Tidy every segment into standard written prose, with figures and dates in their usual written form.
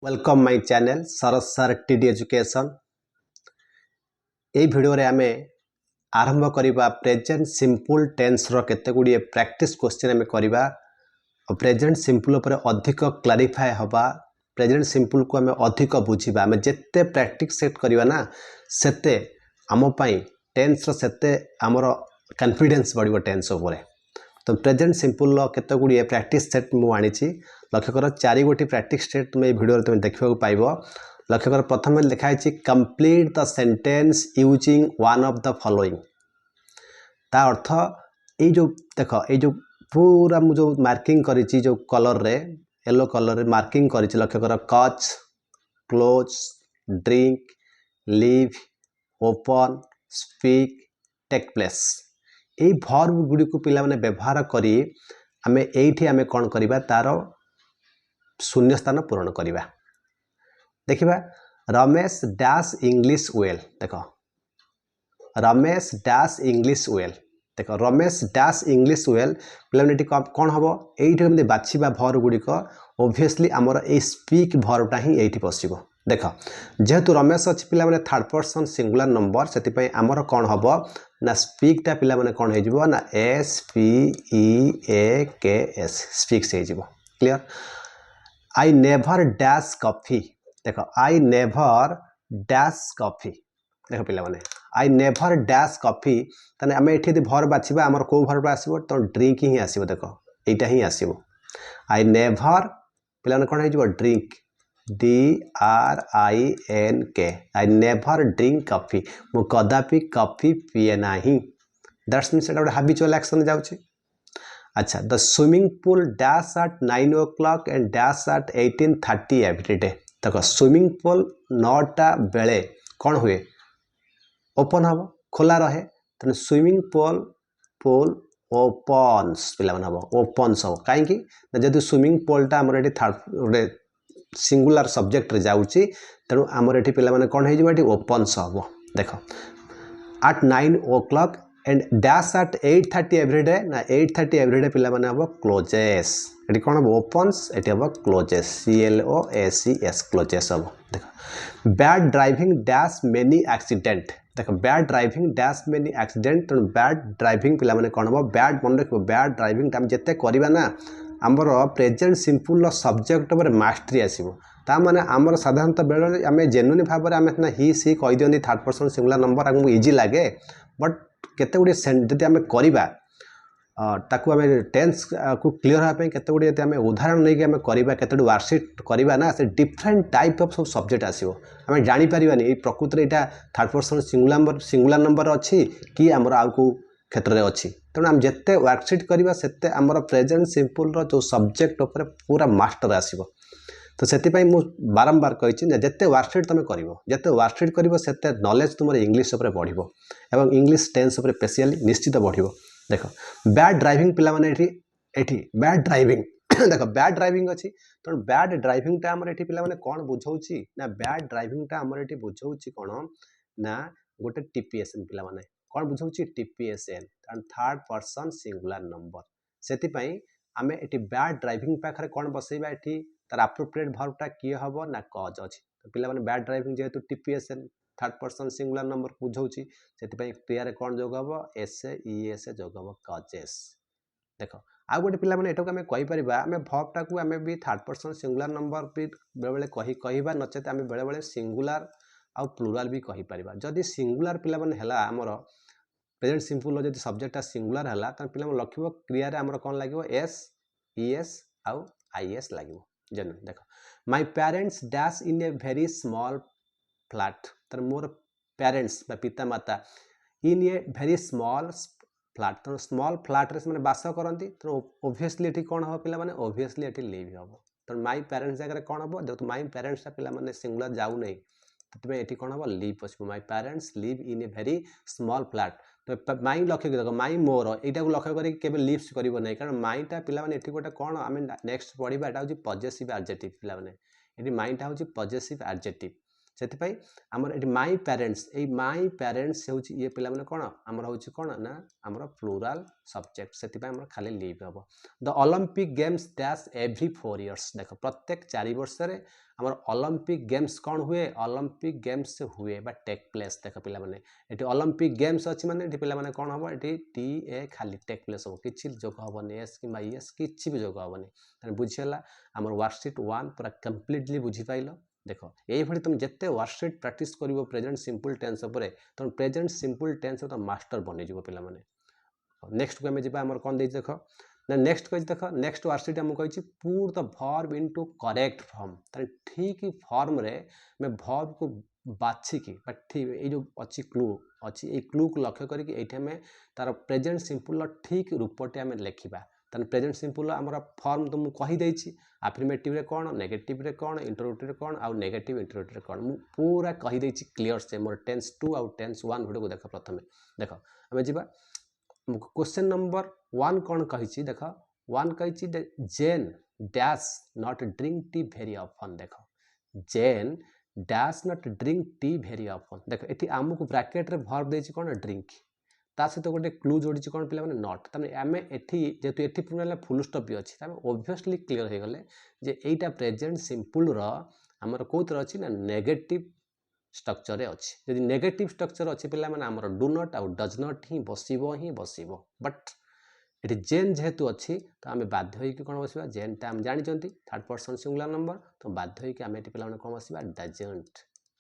Welcome my channel Saras sir TD education. ये video रे आमे आरंभ करिबा प्रेजेंट सिंपल टेंस रो केते गुडी प्रैक्टिस क्वेश्चन आमे करिबा और प्रेजेंट सिंपल ऊपर अधिक क्लैरिफाई हबा। प्रेजेंट सिंपल को आमे अधिक बुझिबा। आमे जत्ते प्रैक्टिस सेट करिबा ना सेते आमो पई टेंस रो सेते हमरो कॉन्फिडेंस बढ़िबो टेंस ऊपर। तो प्रेजेंट सिंपल रो केते गुडी प्रैक्टिस सेट मु आनिछि। लक्ष्य कर 4 गोटी प्रैक्टिस सेट तुम वीडियो तुम देखा पाइबो। लक्ष्य कर प्रथम लिखाई complete the sentence using one of the following. ता अर्थ ये जो देख ये जो पूरा मु जो मार्किंग करिछि जो कलर रे येलो कलर रे मार्किंग करिछि। लक्ष्य कर catch, close, drink, leave, open, speak, take place. ये वर्ब गुडी को पिला माने व्यवहार करी आमे एठी आमे कोन करिबा तार शून्य स्थान पूरण करिबा। देखिबा रमेश डैश इंग्लिश वेल। देखो रमेश डैश इंग्लिश वेल। देखो रमेश डैश इंग्लिश वेल पिलानेटी कौन हम ये बाछिबा भर गुड़िक ओब्वियसली आमर ए स्पीक भरटा ही ये पशिबो। देख जेहेतु रमेश अच्छी पिला माने थर्ड पर्सन सिंगुलर नंबर से आमर कौन हम ना स्पीकटा पिला माने कौन हो ना एस पी ई ए के एस स्पीक से clear. I never dash coffee. देखो आई नेभर डैश कॉफी। देख पिला माने आई नेभर डैश कॉफी ताने आमे एठी यदि भर बाछिबा हमर को भर आसीबो तो ड्रिंक ही आसीबो। देखो एटा ही आसीबो आई नेभर पिला माने कोन हेजिबो drink D R I N K. I never drink coffee मु कदापि कॉफी पिए नाही। दैट्स मीन्स एटा हैबिचुअल एक्शन जाउची। अच्छा the swimming pool dash at 9 o'clock and dash at 18:30 every day. देखो स्विमिंग पूल 9टा बेले कौन हुए ओपन हम खोला रहे तेना स्विमिंग पूल पूल ओपन्स पिला हम ओपन्स हम कहीं जदि स्विमिंग पूलटा आमर ये थर्ड गोटे सिंगुलर सब्जेक्ट रे जाउची तेणु आमर ये पिला माने कौन हो ओपन्स हम। देख at 9 o'clock and dash at 8:30 every day ना 8:30 एवरी डे पिला माने हम क्लोजेस। ये कौन हम ओपन्स ये हम क्लोजेस CLOACS क्लोजेस हम। देख bad driving dash many accident. देख bad driving dash many accident तेणु बैड ड्राइविंग पिला माने कौन हम बैड मन रख बैड ड्राइविंग आम जिते करवा ना आमर प्रेजेंट सिंपल सब्जेक्ट पर मास्टरी आसो। ताने आमर साधारणतः बेले आम जेन्युइन भाव में आम ही सी कही दिखती थर्ड पर्सन सिंगुलर नंबर आमको इजी लगे बट केते गुडी जदि आम करवा ताकू आम टेंस को क्लीयर होगापी केते गुडी आम उदाहरण नहीं आम करवा केते वर्कशीट करवा ना से डिफरेंट टाइप ऑफ सब सब्जेक्ट आसो। आम जानीपारानी प्रकृति में यहाँ थर्ड पर्सन सिंगुलर नंबर अच्छी कि आमर आउ को क्षेत्र में अच्छी तेणु आम जिते वर्कशीट करवा से आमर प्रेजेंट सिंपल जो सब्जेक्ट उपर पूरा मास्टर आसो। तो से बारंबार कही जिते वर्कशीट तुम कर जिते वर्कशीट कर नॉलेज तुम इंग्लिश उपर बढ़ो और इंग्लिश टेंस उपर स्पेशली निश्चित बढ़ो। देख बैड ड्राइविंग पिला माने एठी बैड ड्राइविंग देख बैड ड्राइविंग अच्छी तेणु बैड ड्राइविंगटा आमर एठी पिला माने कौन बुझाउची ना बैड ड्राइविंगटा आमर एठी बुझाउची कौन ना गोटे TPSN पिला माने कौन बुझाउची TPSN third person singular number से आमे एठी बैड ड्राइविंग पाखरे कौन बसैबा एठी तार एप्रोप्रिएट वर्बटा किए हम ना कज अच्छी। तो पिला माने बैड ड्राइविंग जेहेतु TPSN third person singular number बुझाउची से क्रिया कौन जोग हम SES जोग हम कजेस। देख आउ गोटे पिला माने एटाको आमे कहि परिबा आमे वर्बटा को आमे भी थर्ड पर्सन सिंगुलर नंबर भी बेले बेले कहिबा नचेत आमे बेले बेले सिंगुलर आउ प्लुराल भी कहि परिबा। जदि सिंगुलर पिला माने हला हमर प्रेजेंट सिंपल जदि सब्जेक्टटा सिंगुलर हला त पिला माने लखिबो क्रिया रे हमर कोन लागिवो SES आउ IS लागिवो जन। देख my parents dash in a very small flat तर मोर पेरेंट्स पिता माता इन ए वेरी स्मॉल फ्लैट तेणु स्मॉल फ्लैट रे से बास करती तेणु ओब्वियसली ये कौन हम पिला माने ओब्वियसली ये लिव हम। तेणु माय पेरेंट्स जगह कौन हम जेहतु माय पेरेंट्स पिला माने सिंगुलर जाऊ नहीं तो ये कौन हम लिव पशु my parents live in a very small flat. तो माई लक्ष्य देख माई मोर यहाँ को लक्ष्य करके लिव्स कर ना कारण माइटा पिला माने एठी गोटे कौन आम नेक्स्ट पढ़ा यहाँ हूँ पजेसिव एडजेक्टिव पिला माने ये माइटा हूँ पजेसिव एडजेक्टिव से आमर ये माई पेरेंट्स ये पिला माने कौन आमर हूँ कौन ना आमर प्लूराल सब्जेक्ट से खाली लिव हम the Olympic games dash every 4 years देख प्रत्येक 4 वर्ष में आमर ओलंपिक गेम्स कौन हुए ओलंपिक गेम्स हुए बा टेक प्लेस देख पिला माने ये ओलंपिक गेम्स अच्छी माने पिला माने कौन हम ये टी ए खाली टेक प्लेस हम कि जोग हेनी एस कि एस कि भी जोग हेनी बुझीगला आमर वर्कशीट 1 पूरा कंप्लीटली बुझीपाइल देख ये तुम जिते वर्कशीट प्रैक्टिस कर प्रेजेंट सिंपल टेंस तुम प्रेजेंट सिंपल टेंस तुम मास्टर बनीज पिला माने नेक्स्ट को आम जाम कौन देख ना नेक्स्ट कही देख नेक्स्ट वर्कशीट आमको कही put the verb into correct form ठीक फॉर्म रे मैं वर्ब को बाछिकी ठीक ये जो अच्छी क्लू अच्छी ये क्लू को लक्ष्य करके तार प्रेजेंट सिंपल ठीक रूपटे आम लिखा तान प्रेजेंट सिंपल आमर फॉर्म तो मुझे कहीदे आफर्मेटिव रे कौन नेगेटिव रे कौन इंटरोगेटिव कौन आउ नेगेटिव इंटरोगेटिव कौन मु पूरा कहीदे क्लीयर से मोर टेंस 2 आउ टेंस 1 वीडियो को देख प्रथम देख आम जा क्वेश्चन नंबर 1 कौन कही देख 1 कही Jane dash not drink tea very often देख Jane dash not drink tea very often देख ये आमको ब्रैकेट रे वर्ब देछि कौन ड्रिंक ता सहित गोटे क्लू जोड़ी कौन पे नट तमें आम एठी जेतु एठी पूरा फुल स्टॉप भी अच्छी ओब्वियसली क्लीयर हो गले जे एटा प्रेजेंट सिंपल रो हमर कोथर अछि ना नेगेटिव स्ट्रक्चर अच्छी जदि नेगेटिव स्ट्रक्चर अच्छी पे आमर डू नट आउ डज नट ही बसब बट ये जेन जेहेतु अच्छी तो आम बाध्य कौन बसवा जेनटा आम जानते थर्ड पर्सन सिंगुलर नंबर तो बाध्य आम ये पे कौन बसवा डजेंट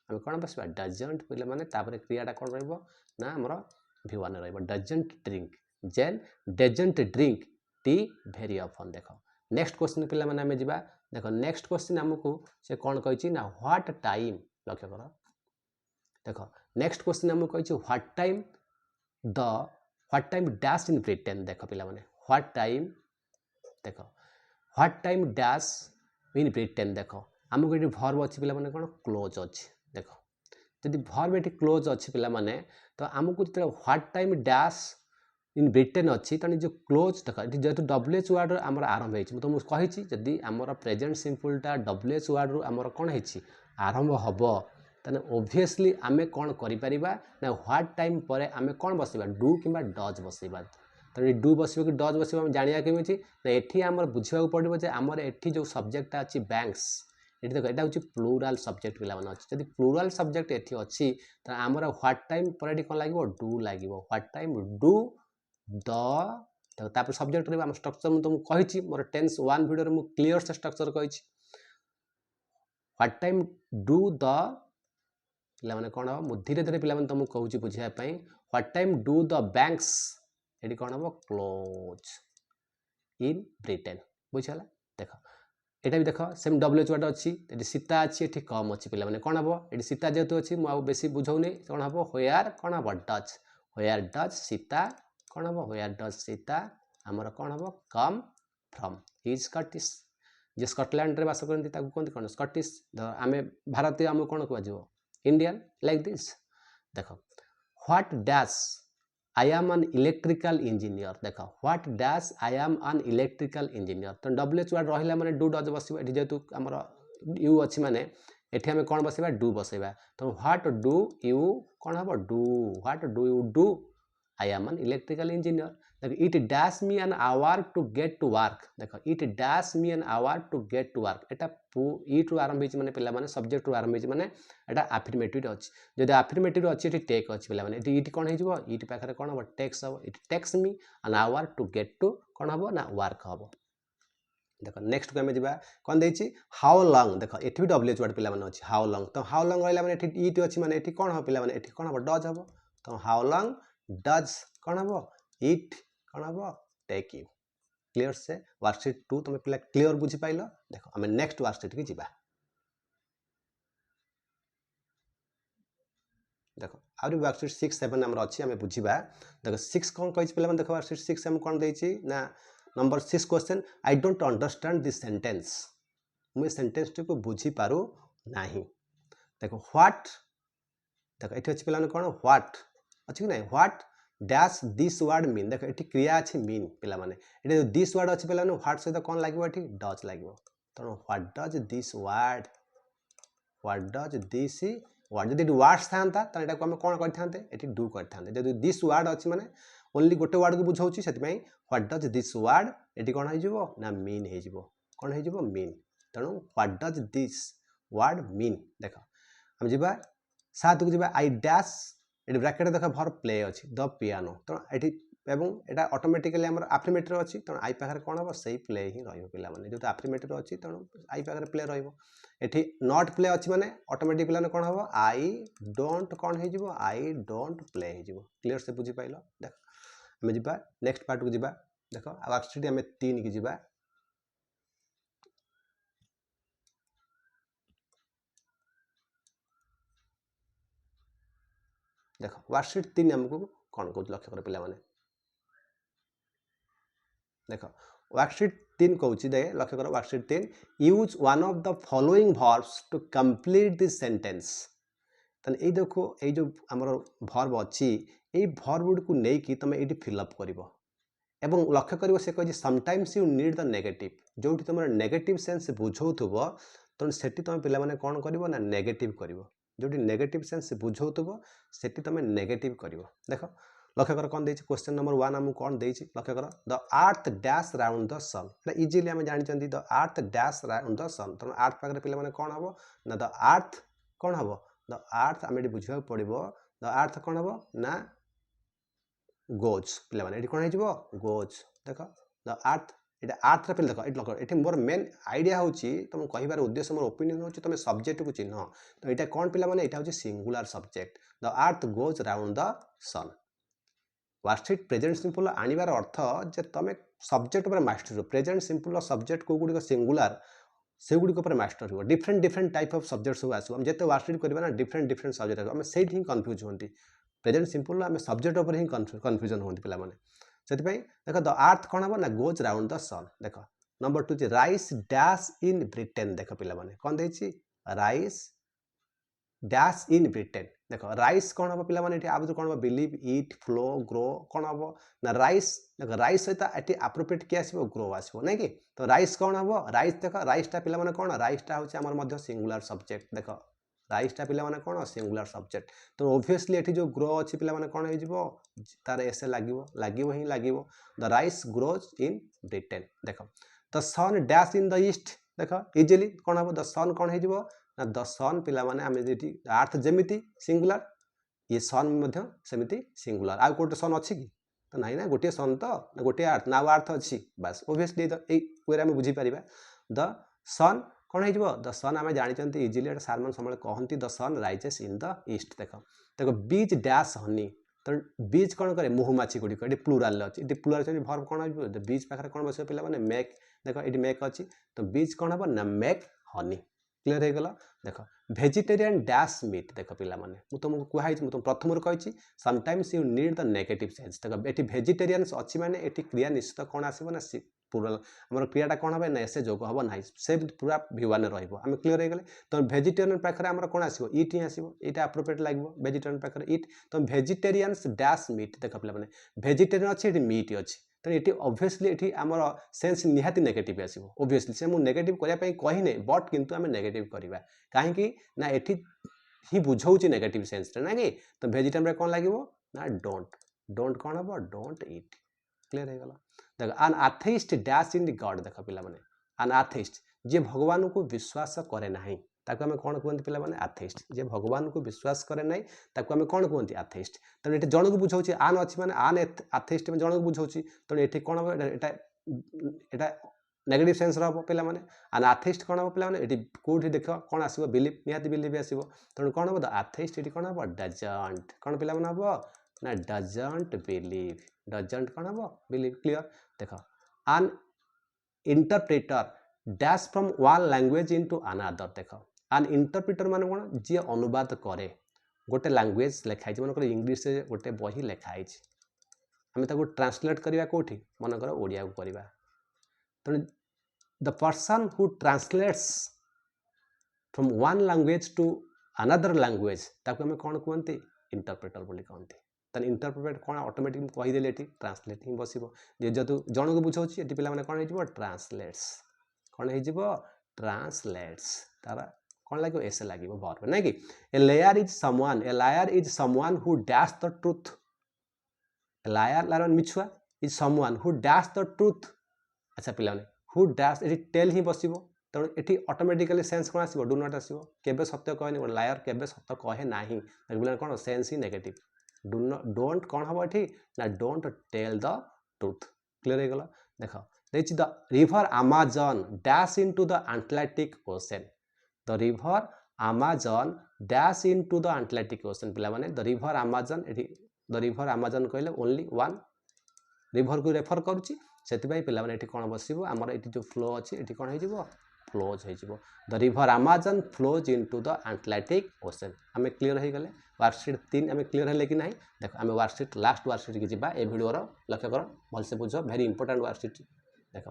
आम कौन बसवा डजेंट पे मैंने क्रियाटा कौन रहा आमर V1 रहा doesn't drink Jane doesn't drink tea very often देख नेक्स्ट क्वेश्चन पे आम जा देख नेक्स्ट क्वेश्चन आमको से कौन कही ना व्हाट टाइम लक्ष्य कर देख नेक्स्ट क्वेश्चन आमको कही what time dash in Britain देख पे व्हाट टाइम देख what time dash in Britain देख आमको ये वर्ब अच्छी पे कौन क्लोज अच्छी देख जदि वर्ब ये क्लोज अच्छी पे तो आमको जो what time dash in Britain अच्छी तेणु जो क्लोज देख जेहतु WH वर्ड आमर आरंभ हो तो मुझे कही जदि आमर प्रेजेंट सिंपलटा WH वर्ड रु आमर कौन है आरंभ हम तेना ओब्वियसली आम कौन करें ना व्हाट टाइम पर आम कौन बसवा डू कि डज बसवा तेणु डू बस कि डज बस जाना केमी ना ये आम बुझा पड़ो जे आमर ये जो सब्जेक्टा अच्छी बैंक्स ये देख यहाँ हूँ प्लूराल सब्जेक्ट पे अच्छी जब प्लूराल सब्जेक्ट ये अच्छी तो आमर व्हाट टाइम पर कौन लगे डू लगे what time do the subject आम स्ट्रक्चर मुझे तुमको कही मोर टेंस 1 वीडियो मुझे क्लीयर से स्ट्रक्चर कही व्हाट टाइम डू द पे कौन हम मुझे धीरे धीरे पे तुमको कहूँ बुझापी what time do the banks ये कौन हम क्लोज इन ब्रिटेन बुझीगला देख यहाँ भी देख सेम WH वर्ड अच्छी ये सीता अच्छी ये कम अच्छी पे कौन हम ये सीता जेहतु अच्छी मुझे बेसी बुझाऊनी कौन हम व्हेयर कौन हम डज सीता कौन हम व्हेयर डज सीता आमर कौन हम come from he is Scottish J Scotland रे बास करती कहते कौन स्कटिश आम भारतीय आम कौन कह इंडियन लाइक दिस देख what dash I am an electrical engineer देख what dash I am an electrical engineer तो WH वर्ड रहा मैंने डू डज बस जेहतु आमर यू अच्छी माने एठी आम कौन बसवा डू बसवा तो व्हाट डू यू कौन हम do what do you do I am an electrical engineer देख it dash me an hour to get to work देख it dash me an hour to get to work एटा इट आरंभ होने पे subject रू आरंभ होने यहाँ आफर्मेटिव अच्छी जब आफर्मेटिव अच्छी ये टेक अच्छी पे इट कौन हो इट पाखे कौन हम टेक्स हम it takes me an hour to get to कौन हम ना वर्क हम देख नेक्स्ट को आम जा कौन देती हाउ लंग देख ये भी WH वर्ड पे अच्छी हाउ लंग तो हाउ लंग रहा मैंने इट अच्छी मैंने कौन हम पे कौन हम डज हम तो हाउ लंग डज कौन हम इट कौन हम टेक यू क्लीयर से वर्कशीट 2 तुम पे क्लीयर बुझी पाइल देख आम नेक्स्ट वर्कशीट की जा देख आउरी वर्कशीट 6 7 आम अच्छी आम बुझा देख 6 कौन कही पे देख वर्कशीट 6 आम कौन देती ना number 6 question I don't understand this sentence मुझे सेंटेंस टी को बुझी पारू नहीं देख व्हाट देख ये अच्छी पे कौन व्हाट अच्छी कि ना what dash this word mean देख ये क्रिया अच्छी मीन पे दिस वर्ड अच्छी पे व्हाट सहित कौन लगे ये डज लगे तेणु what does this word what does this word जब वार्ड्स था ये आम कौन करते ये डू करते जब दिस वर्ड अच्छी माने ओनली गोटे वर्ड को बुझाऊँ से व्हाट डज दिस वर्ड ये कौन हो ना मीन हो कौन हो मीन तेणु what does this word mean देख आम जा 7 को जा आई डैश ये ब्रैकेट देख भर प्ले अच्छी द पियानो तेणु ये ऑटोमेटिकली आम आफर्मेटिव अच्छी तेणु आई पाखे कौन हम से प्ले ही रही जो आफर्मेटिव अच्छी तेणु आई पाखे प्ले रही नॉट प्ले अच्छी माने ऑटोमेटिक प्ले कौन हम आई डोंट कौन हो आई डोंट प्ले हो क्लीयर से बुझी पाइल देख आम जा नेक्स्ट पार्ट को जा देख वर्कशीट आम 3 की जा देख वर्कशीट 3 आमको कौन कौन लक्ष्य कर पिला माने देख वर्कशीट 3 कहूँ दे लक्ष्य कर worksheet 3 use one of the following verbs to complete this sentence ताने ए देखो ए जो हमर वर्ब अच्छी ए वर्ब गुड को नै कि तुम एटी फिलअप करिवो एवं लक्ष्य करिवो से कहि sometimes you need the negative जोटी तुम नेगेटिव सेंस बुझौथबो तन सेठी तुम पिला माने कोन करिवो ना नेगेटिव करिवो जोटी नेगेटिव सेंस बुझौथबो सेठी तुम नेगेटिव करिवो देखो लक्ष्य कर कौन देछि क्वेश्चन नंबर 1 हमु कौन देछि लक्ष्य कर the earth dash round the sun एटा इजीली हम जानि चंदी the earth dash round the sun तन अर्थ पाकर पिला माने कोन हबो ना द अर्थ कोन हबो द अर्थ आम ये बुझा पड़ो द अर्थ कौन हम ना गोज पे कौन हो गोज देख द अर्थ ये अर्थ पे देख ये मोर मेन आइडिया हूँ तुम कहार उद्देश्य मोर ओपिनियन हो तुम सब्जेक्ट को चिन्ह तो यहाँ कौन पे यहाँ हूँ singular subject the earth goes round the sun worksheet present simple आनिबार अर्थ जे तुम सब्जेक्ट पर मास्टर हो प्रेजेंट सिंपल सब्जेक्ट को गुड़िक सिंगुलर से गुड़िक मास्टर हो different different type of subject सब आसो जिते वर्कशीट करवा ना डिफरेंट डिफरेंट सब्जेक्ट आम से ही कन्फ्यूज होती प्रेजेंट सिंपल आम सब्जेक्ट उपर ही कन्फ्यूजन होती पे से देख द अर्थ कौन हम ना गोज राउंड द सन देख number 2 rice dash in Britain देख पे कौन देखिए राइस डैश इन ब्रिटेन देख राइस कौन हम पे आप कौन हम बिलीव इट फ्लो ग्रो कौन हम ना राइस देख राइस सहित ये आप्रोप्रिएट किए आसो ग्रो आसो ना कि तो राइस कौन हम राइस देख राइसटा पे कौन राइसटा हूँ सिंगुलर सब्जेक्ट देख राइसटा पे कौन सिंगुलर सब्जेक्ट तो ओब्वियसली ये जो ग्रो अच्छी पे कौन हो तार एसे लगे ही लगे the rice grows in Britain देख the sun dash in the east देख इजिली कौन हम द सन कौन हो द सन पे अर्थ जमी सिंगुलर ये सन सेमती सिंगुलर आउ गोटे सन अच्छी कि तो ना ना गोटे सन तो गोटे अर्थ ना अर्थ अच्छी बास ओब्वियसली वे आम बुझीपर द सन कौन हो द सन आम जानते इजिली सार मैंने सब कहती the sun rises in the east देख देख बीच डैश हनी तो बीच कौन करे महुमाछी गुड़िक ये प्लूराल अच्छी ये प्लूराल भर्व कौन हो बीच पाखे कौन बस पे मेक देख ये मेक अच्छी तो बीच कौन हम ना मेक हनी क्लीयर हो गला देख भेजिटेरियन डैश मीट देख पे तुमको कहुई तुम प्रथम कही sometimes you need the negative sense देख ये भेजिटेरियन अच्छी माने ये क्रिया निश्चित कौन आसो ना पूरा आम क्रियाटा कौन हम ना से जोग हम ना से पूरा भिवान रही क्लीयर हो गले तो भेजिटेरियन पाखे आम कौन आसो इट ही आसो यहाँ आप्रोप्रिएट लगे भेजिटेरियन पाखे इट तो भेजिटेरियंस डैश मीट देख पे भेजिटेरियन अच्छी ये मीट अच्छी तो ये ऑब्वियसली ये आमर सेंस निहाती नेगेटिव आसो ऑब्वियसली से मुझे नेगेटिव करने कही नहीं बट किंतु आम नेगेटिव करवा कहीं ना ये ही बुझाऊँ नेगेटिव सेंस ना कि तो भेजिटेरियन कौन लगे ना डोंट डोंट कौन हम डोंट इट क्लीयर हो गला देख आन आथेइस्ट डैश इन द गॉड देख पे आन आथेइस्ट जे भगवान को विश्वास करे ना ताको आम कौन कहते पे आथेइस्ट जे भगवान को विश्वास करे ना ताको आम कौन कहते आथेइस्ट तेणु ये जन को बुझाऊँ आन अच्छी मैंने आन आथेइस्ट जन को बुझाऊँ तेणु ये कौन हम यहाँ नेगेटिव सेंस रो पे आन आथेइस्ट कौन हम पे ये कौटी देख कौन आसो बिलीव निहाती बिलीव आसो तेणु कौन हम द आथेइस्ट ये कौन हम डजंट कौन पे हम ना डजंट बिलीव डजंट कौन हम बिलीव क्लीयर देख आन interpreter dash from one language into another देख आन इंटरप्रेटर मान कौन जी अनुवाद करे गोटे लैंग्वेज लिखाई मन इंग्लीश से गोटे बही लिखाई आम ट्रांसलेट करवा कौटी मनकर ओडिया को करवा तेणु the person who translates from one language to another language ताको आम कौन कहते इंटरप्रेटर बोली कहते तेन इंटरप्रेट कौन ऑटोमेटिक कहीदेले ये ट्रांसलेट ही बस जेहतु जन को बुझाऊँ ये पे कौन हो ट्रांसलेट्स कौन हो ट्रांसलेट्स तार कौन लगे एस लगे वर्ब ना कि a liar is someone who dash the truth liar मिछुआ is someone who dash the truth अच्छा पिला हु डैश ये टेल ही बस तेणु ये ऑटोमेटिकली सेंस कौन आसो डू नॉट आसो केबे सत्य कहनी लायर केबे सत्य कहे ना कौन सेंस ही नेगेटिव डोंट कौन हम ये ना don't tell the truth clear हो गला देख देखिए the river Amazon dash into the Atlantic Ocean the river Amazon dash into the Atlantic Ocean पिला माने the river Amazon the river Amazon कहले ओनली वन रिवर को रेफर करुच्ची से पिला माने कौन बस आमर ये जो फ्लो अच्छी ये कौन हो फ्लोज हो the river Amazon flows into the Atlantic ocean आम क्लीयर हो गले वर्कशीट 3 आम क्लीयर है कि ना देख आम वर्कशीट लास्ट वर्कशीट की जा ए भिडर लक्ष्य कर भलसे बुझ वेरी इंपोर्टेंट वर्कशीट देख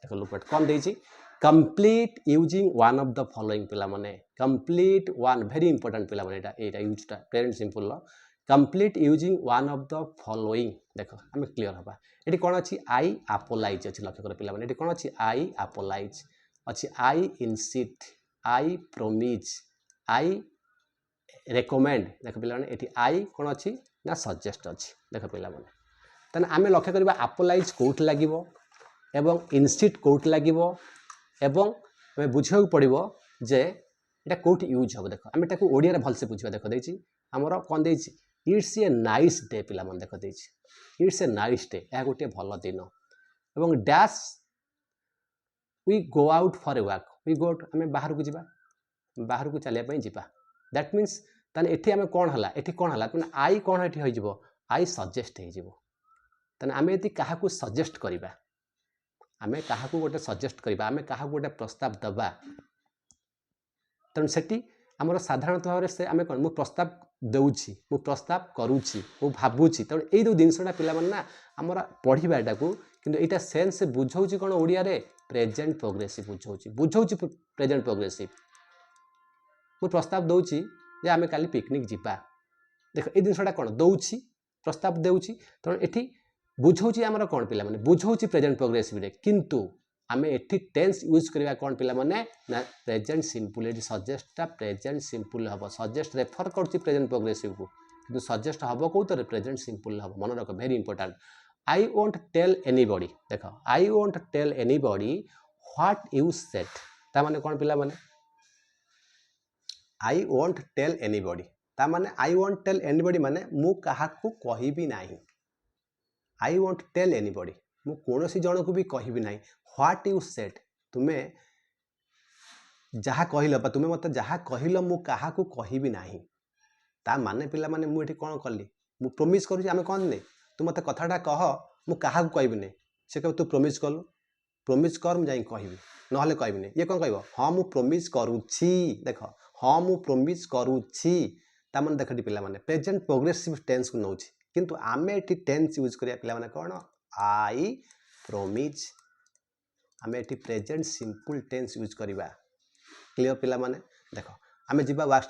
देख लुक कौन देती complete using one of the following पिला माने कंप्लीट वन वेरी इंपोर्टेंट पिला माने एटा यूजटा present simple complete using one of the following देख आम क्लीयर हवा ये कौन अच्छी आई अपोलाइज अच्छी लक्ष्य कर पिला माने कौन अच्छी आई अपोलाइज अच्छी आई इनसिट आई प्रोमिज आई रेकमेंड देख पिला माने ये आई कौन अच्छी ना सजेस्ट अच्छी देख पिला माने ताने आम लक्ष्य करवा अपोलाइज कोट लगिवो एवं इनसिट कोट लगिवो एवं आम बुझा पड़ो जे এটা কোটি यूज हम देख आम ताको ओडिया रे भलसे बुझिबा देख देछि हमर कोन देछि इट्स ए नाइस डे पिला मन देख देछि इट्स ए नाइस डे या गोटे भल दिन एवं dash we go out for a walk we go आम बाहर को जीवा बाहर को चलिया पई जीवा दैट मीन्स ताने एठी आम कोन हला एठी कोन हला ताने आई कोन एठी होई जीवो आई सजेस्ट होई जीवो ताने आम यदि काहा को सजेस्ट करिबा आम काहा को गोटे सजेस्ट करिबा आम काहा को गोटे प्रस्ताव दबा तेणु से आमर साधारण भाव से आम कौन मु प्रस्ताव दूची मु प्रस्ताव करुच्ची मु भावुची तेणु ये जो जिनसा पिला ना आमर पढ़ाटा को किंतु यहाँ सेन्स बुझाऊँ कौन ओडिया रे प्रेजेंट प्रोग्रेसिव बुझाऊँ प्रेजेंट प्रोग्रेसिव मु प्रस्ताव दूची जे आम काली पिकनिक जीवा देख ये जिनसा कौन दूची प्रस्ताव दूची तेणु ये बुझाऊँ आमर कौन पिला बुझाऊँ प्रेजेंट प्रोग्रेसिव रे किंतु आम एठी टेंस यूज करवा कौन पिला माने ना प्रेजेंट सिंपल ये सजेस्टा प्रेजेंट सिंपल हम सजेस्ट रेफर कर प्रेजेंट प्रोग्रेसिव को किंतु सजेस्ट हम कौन प्रेजेंट सिंपल हम मन रख very important I won't tell anybody देख I won't tell anybody what you said ता माने कौन पिला माने आई वोंट टेल एनीबॉडी ता माने आई वोंट टेल एनीबॉडी माने मु काहा को कहबी नाही आई वोंट टेल एनीबॉडी मु कोनोसी जन को भी कहबी नाही व्हाट यू सेड तुम्हें जहाँ कहल तुम्हें मत जहाँ कहल मु काहा को कहबी नाही ता माने पिला माने मु एठी कोन करली मु प्रोमिस करूची आमे कोन नै तू मत कथाटा कह मु काहा को कहबी नै से कह तू प्रोमिस कर मु जाई कहबी नहले कहबी नै ये कोन कहबो हां मु प्रोमिस करूची देख हां मु प्रोमिस करूची ता माने देखटी पिला माने प्रेजेंट प्रोग्रेसिव टेंस को नउची किंतु आमे एठी टेंस यूज करिया पिला माने कोन आई प्रोमिस आम ये प्रेजेंट सिंपल टेंस यूज करवा क्लियर पिला माने देख आम जीवा वर्कशीट